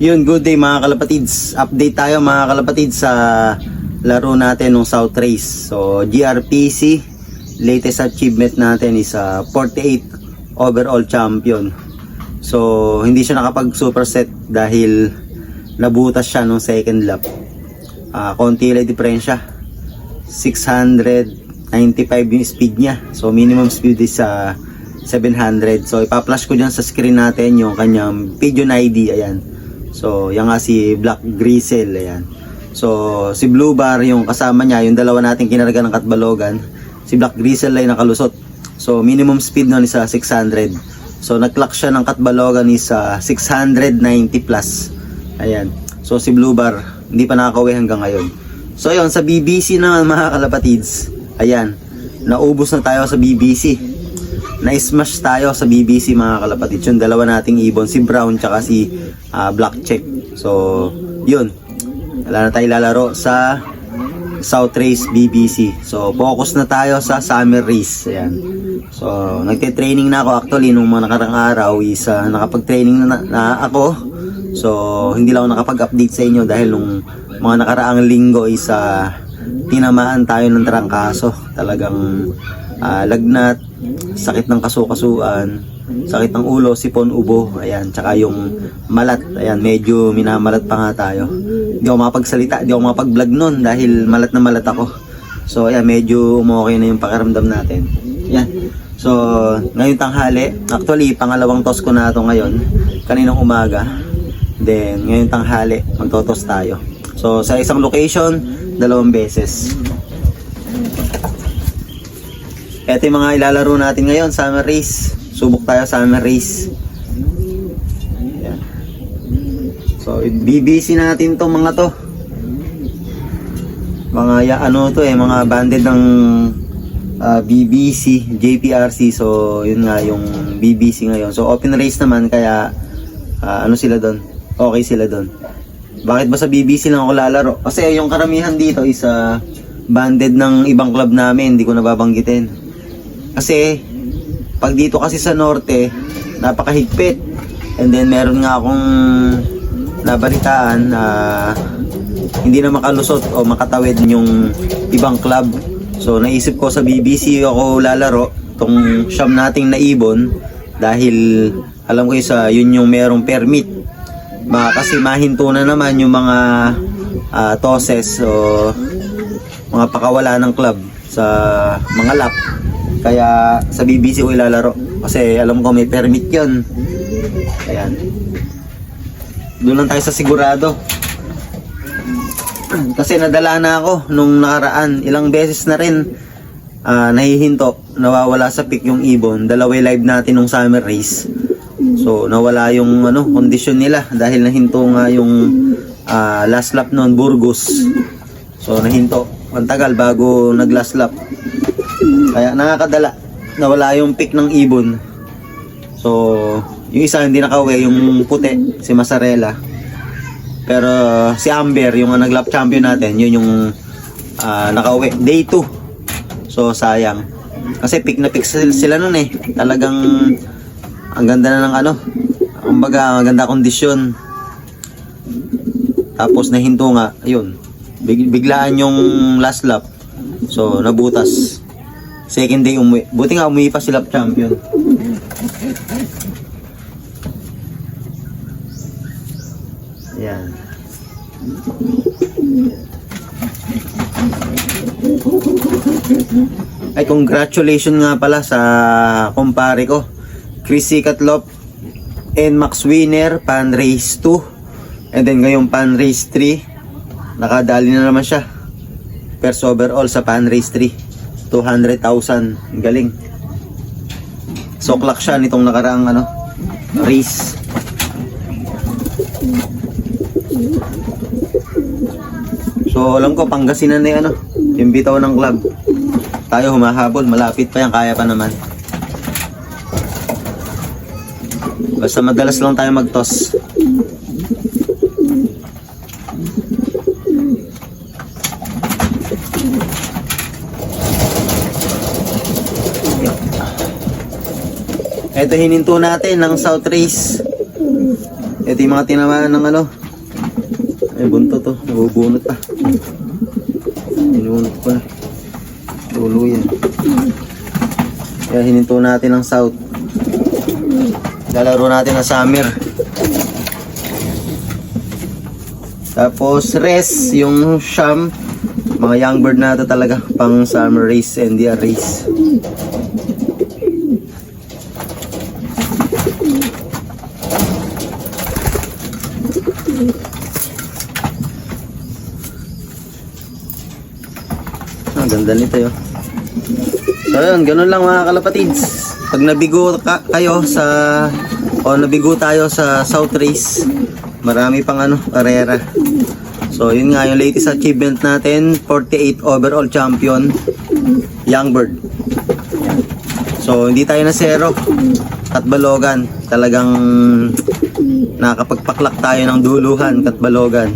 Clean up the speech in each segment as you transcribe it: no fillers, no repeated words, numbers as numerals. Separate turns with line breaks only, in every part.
Yun, good day mga kalapatids. Update tayo mga kalapatids sa laro natin ng South Race. So, GRPC, latest achievement natin is 48 overall champion. So, hindi siya nakapag superset dahil nabutas siya nung second lap. Konti lang diferensya. 695 yung speed niya. So, minimum speed is 700. So, ipa-flash ko dyan sa screen natin yung kanyang pigeon ID. Ayan. So, yan nga si Black Grizzle, ayan. So, si Blue Bar, yung kasama niya, yung dalawa natin kinarga ng Katbalogan. Si Black Grizzle ay nakalusot. So, minimum speed nun is 600. So, nag-clock siya ng Katbalogan is 690 plus. Ayan. So, si Blue Bar, hindi pa nakakauwi hanggang ngayon. So, yun, sa BBC naman mga kalapatids. Ayan. Naubos na tayo sa BBC. Na-smash tayo sa BBC mga kalapatids. Yung dalawa nating ibon, si Brown tsaka si Black Check. So, yun. Wala na tayo lalaro sa South Race BBC. So, focus na tayo sa Summer Race. Ayan. So, nagte-training na ako actually nung mga nakarang araw is nakapag-training na ako. So, hindi lang ako nakapag-update sa inyo dahil nung mga nakaraang linggo is tinamaan tayo ng trangkaso. Talagang lagnat, sakit ng kasukasuan, sakit ng ulo, sipon, ubo, ayan, tsaka yung malat, ayan, medyo minamalat pa nga tayo. Hindi ako makapagsalita, hindi ako makapag-vlog nun dahil malat na malat ako. So, ayan, medyo umokay na yung pakiramdam natin. Ayan. So, ngayong tanghali, actually, pangalawang toss ko na ito ngayon, kaninang umaga. Then, ngayong tanghali, magtotos tayo. So, sa isang location, 2 beses. Ito yung mga ilalaro natin ngayon, Summer Race. Subok tayo Summer Race. Ayan. So, BBC natin to mga to. Mga ano to mga banded ng BBC, JPRC. So, yun nga yung BBC ngayon. So, open race naman kaya ano sila doon? Okay sila doon. Bakit ba sa BBC lang ako lalaro? Kasi yung karamihan dito is banded ng ibang club namin, hindi ko nababanggitin. Kasi pag dito kasi sa norte napakahigpit, and then meron nga akong nabalitaan na hindi na makalusot o makatawid yung ibang club. So naisip ko sa BBC ako lalaro tong siyam nating naibon dahil alam ko yun yung merong permit. Kasi mahinto na naman yung mga tosses o mga pakawala ng club sa mga lap. Kaya sa BBC ko ilalaro kasi alam ko may permit yun. Ayan. Doon lang tayo sa sigurado. Kasi nadala na ako nung nakaraan. Ilang beses na rin nahihinto. Nawawala sa pick yung ibon. Dalawa live natin nung Summer Race. So nawala yung kondisyon nila dahil nahinto nga yung last lap noon, Burgos. So nahinto. Ang tagal bago nag last lap. Kaya nakakadala, nawala yung pick ng ibon. So, yung isa hindi nakauwi, yung puti, si Masarela. Pero si Amber, yung nag-lap champion natin, yun yung nakauwi. Day 2. So, sayang. Kasi pick na pick sila nun Talagang ang ganda na ng kumbaga, ang ganda kondisyon. Tapos nahinto nga, ayun. Biglaan yung last lap. So, nabutas. Second day umuwi. Buti nga umuwi pa si lap champion. Ayan. Ay, congratulations nga pala sa kumpare ko. Chrissy Catlop and Max Winner, Pan Race 2. And then ngayong Pan Race 3. Nakadali na naman siya. First overall sa Pan Race 3. 200,000. Galing. So clock siya nitong nakaraang race. So alam ko Pangasinan na yung bitaw ng club. Tayo humahabol, malapit pa yan, kaya pa naman. Basta madalas lang tayo mag-toss. Ito hininto natin ng South Race. Ito yung mga tinamaan ng ano. Ay, bunto to. Nabubunot pa. Binunot ko na. Dulo yan. Kaya hininto natin ang south. Lalaro natin ang summer. Tapos rest, yung sham. Mga young bird na ito talaga. Pang summer race and the race. Ang ganda nito yun. So yun, ganun lang mga kalapatids. Pag nabigo kayo sa o nabigo tayo sa South Race, marami pang ano, karera. So yun nga yung latest achievement natin, 48 overall champion, young bird. So hindi tayo na zero at balogan. Talagang nakapagpaklak tayo ng duluhan at balogan.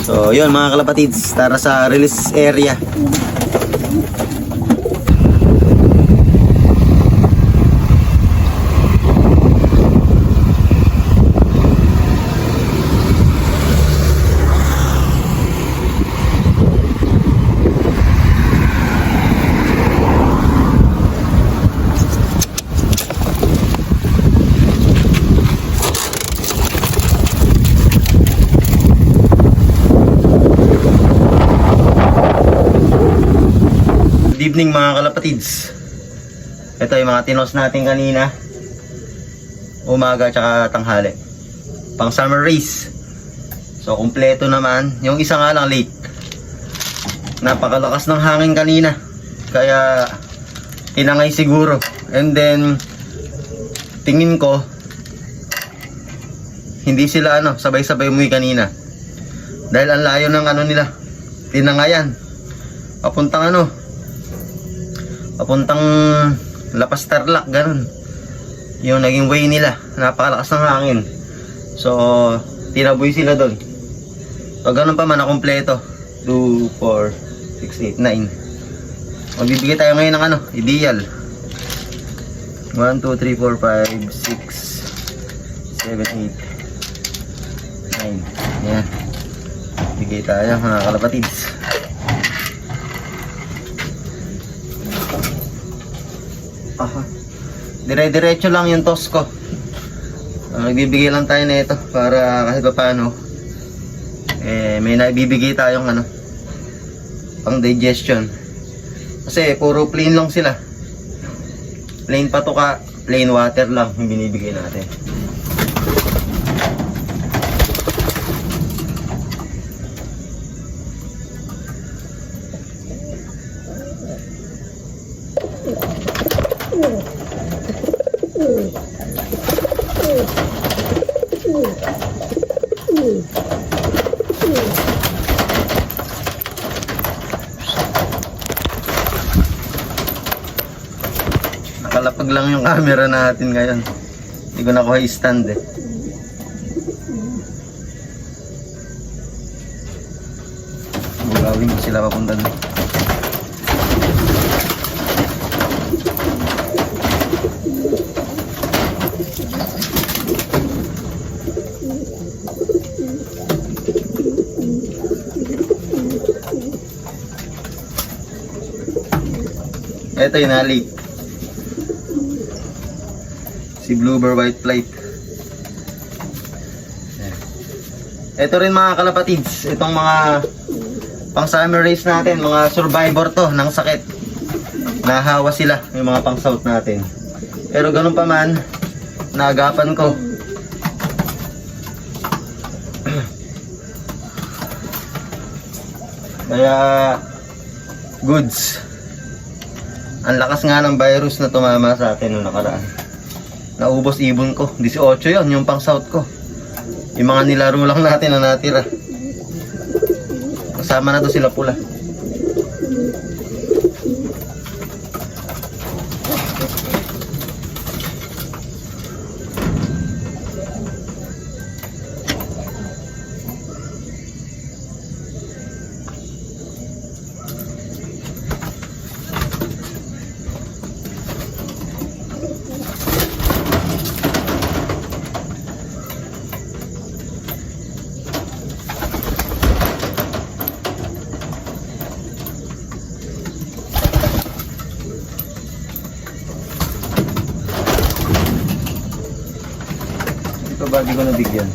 So yun mga kalapatids, tara sa release area. Good evening mga kalapatids. Ito yung mga tinos natin kanina, umaga tsaka tanghali, pang summer race. So kumpleto naman. Yung isa nga lang late, napakalakas ng hangin kanina kaya tinangay siguro. And then tingin ko hindi sila sabay-sabay umuwi kanina dahil ang layo ng nila, tinangayan papuntang Lapas Tarlac, ganun yung naging way nila. Napakalakas ng hangin, so tinaboy sila doon. So ganun pa man na kumpleto, 2, 4, 6, 8, 9. Magbibigay tayo ngayon ng ideal. 1, 2, 3, 4, 5, 6, 7, 8, 9. Yan, bigay tayo mga kalapatids. Dire-diretso lang yung toss ko. Nagbibigay lang tayo na ito para kahit pa paano may naibibigay tayong pang digestion. Kasi puro plain lang sila. Plain patuka, plain water lang yung binibigay natin. Nakalapag lang yung camera natin ngayon. Hindi ko nakuha i-stand eh. Bugawin ko sila papunta doon. Ito yung nalik, si Bluebird White Flight. Ito rin mga kalapatids, itong mga pang summer race natin, mga survivor to ng sakit. Nahawa sila yung mga pang south natin. Pero ganun pa man, naagapan ko. Kaya goods. Ang lakas nga ng virus na tumama sa atin noong nakaraan. Naubos ibon ko. 18 yon yung pang south ko. Yung mga nilaro lang natin na natira. Kasama na to sila pula. ba di ko nabigyan?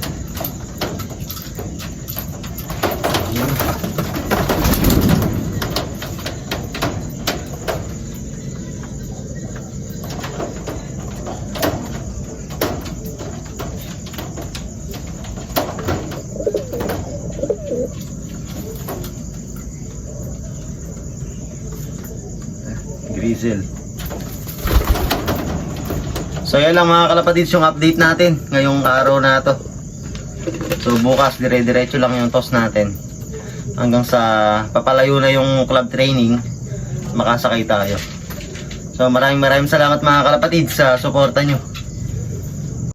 Grizzle. So yan lang mga kalapatids yung update natin ngayong araw na to. So bukas dire-diretso lang yung toss natin hanggang sa papalayo na yung club training, makasakay tayo. So maraming salamat mga kalapatids sa suporta nyo.